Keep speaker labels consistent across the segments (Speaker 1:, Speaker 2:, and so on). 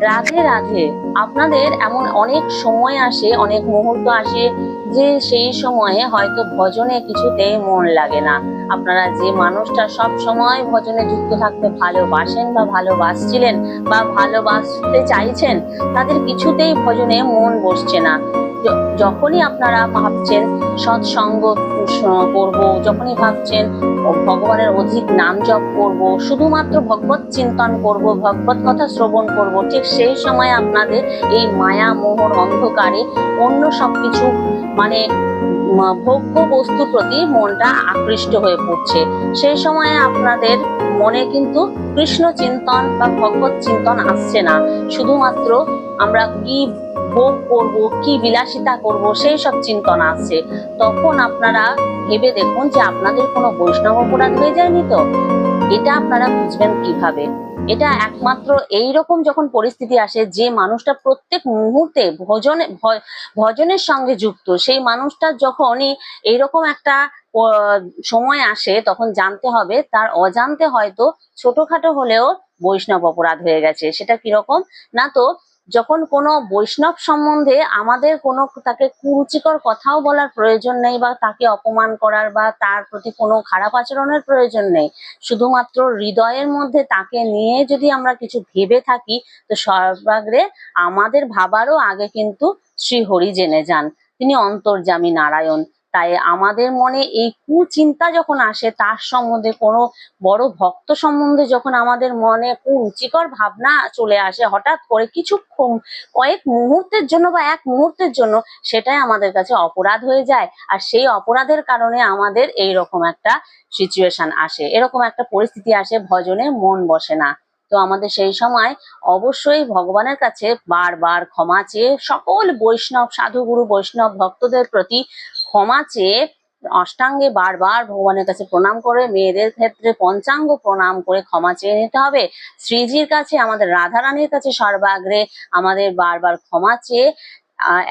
Speaker 1: রাধে রাধে। আপনাদের এমন অনেক সময় আসে, অনেক মুহূর্ত আসে যে সেই সময়ে হয়তো ভজনে কিছুতেই মন লাগে না। আপনারা যে মানুষটা সব সময় ভজনে যুক্ত থাকতে ভালোবাসেন বা ভালোবাসছিলেন বা ভালোবাসতে চাইছেন, তাদের কিছুতেই ভজনে মন বসছে না। যখনই আপনারা ভাবছেন সৎসঙ্গ করব, যখনই ভাবছেন ভগবানের অধিক নাম জপ করব, শুধুমাত্র ভগবত চিন্তন করব, ভগবত কথা শ্রবণ করব, ঠিক সেই সময় আপনাদের এই মায়া মোহর অন্ধকারে অন্য সবকিছু মানে ভোগ্য বস্তুর প্রতি মনটা আকৃষ্ট হয়ে পড়ছে। সেই সময়ে আপনাদের মনে কিন্তু কৃষ্ণ চিন্তন বা ভগবত চিন্তন আসছে না। শুধুমাত্র আমরা কি ভোগ করব, কি বিলাসিতা করব, সেই সব চিন্তন আসছে। তখন আপনারা ভেবে দেখুন যে আপনাদের কোনো বৈষ্ণব অপরাধ হয়ে যায়নি তো। এটা আপনারা বুঝবেন কিভাবে? এটা একমাত্র এইরকম যখন পরিস্থিতি আসে, যে মানুষটা প্রত্যেক মুহূর্তে ভজনের সঙ্গে যুক্ত, সেই মানুষটা যখনই এইরকম একটা সময় আসে, তখন জানতে হবে তার অজান্তে হয়তো ছোটখাটো হলেও বৈষ্ণব অপরাধ হয়ে গেছে। সেটা কিরকম না, তো যখন কোনো বৈষ্ণব সম্বন্ধে আমাদের কোনো তাকে কুরুচিকর কথাও বলার প্রয়োজন নেই, বা তাকে অপমান করার বা তার প্রতি কোনো খারাপ আচরণের প্রয়োজন নেই। শুধুমাত্র হৃদয়ের মধ্যে তাকে নিয়ে যদি আমরা কিছু ভেবে থাকি, তো সর্বাগ্রে আমাদের ভাবারও আগে কিন্তু শ্রী হরি জেনে যান, তিনি অন্তর্যামী নারায়ণ। তাই আমাদের মনে এই কুচিন্তা যখন আসে, তার সম্বন্ধে কোনো বড় ভক্ত সম্বন্ধে যখন আমাদের মনে কুরুচিকর ভাবনা চলে আসে হঠাৎ করে কিছুক্ষণ, কয়েক মুহূর্তের জন্য বা এক মুহূর্তের জন্য, সেটাই আমাদের কাছে অপরাধ হয়ে যায়। আর সেই অপরাধের কারণে আমাদের এইরকম একটা সিচুয়েশন আসে, এরকম একটা পরিস্থিতি আসে, ভজনে মন বসে না। তো আমাদের সেই সময় অবশ্যই ভগবানের কাছে বারবার ক্ষমা চেয়ে, সকল বৈষ্ণব সাধুগুরু বৈষ্ণব ভক্তদের প্রতি ক্ষমা চেয়ে, অষ্টাঙ্গে বারবার ভগবানের কাছে প্রণাম করে, মেয়েদের ক্ষেত্রে পঞ্চাঙ্গ প্রণাম করে ক্ষমা চেয়ে নিতে হবে। শ্রীজির কাছে, আমাদের রাধা রানীর কাছে সর্বাগ্রে আমাদের বারবার ক্ষমা চেয়ে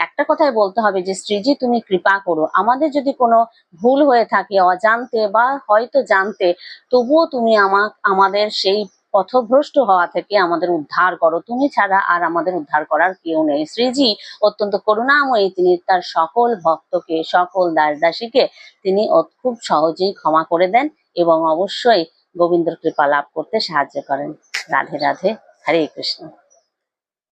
Speaker 1: একটা কথাই বলতে হবে যে শ্রীজি তুমি কৃপা করো, আমাদের যদি কোনো ভুল হয়ে থাকে অজান্তে বা হয়তো জানতে, তবুও তুমি আমাদের সেই পথভ্রষ্ট হওয়া থেকে আমাদের উদ্ধার করো, তুমি ছাড়া আর আমাদের উদ্ধার করার কেউ নেই। শ্রীজি অত্যন্ত করুণাময়ী, তিনি তার সকল ভক্তকে, সকল দাসদাসীকে তিনি খুব সহজেই ক্ষমা করে দেন এবং অবশ্যই গোবিন্দর কৃপা লাভ করতে সাহায্য করেন। রাধে রাধে, হরে কৃষ্ণ।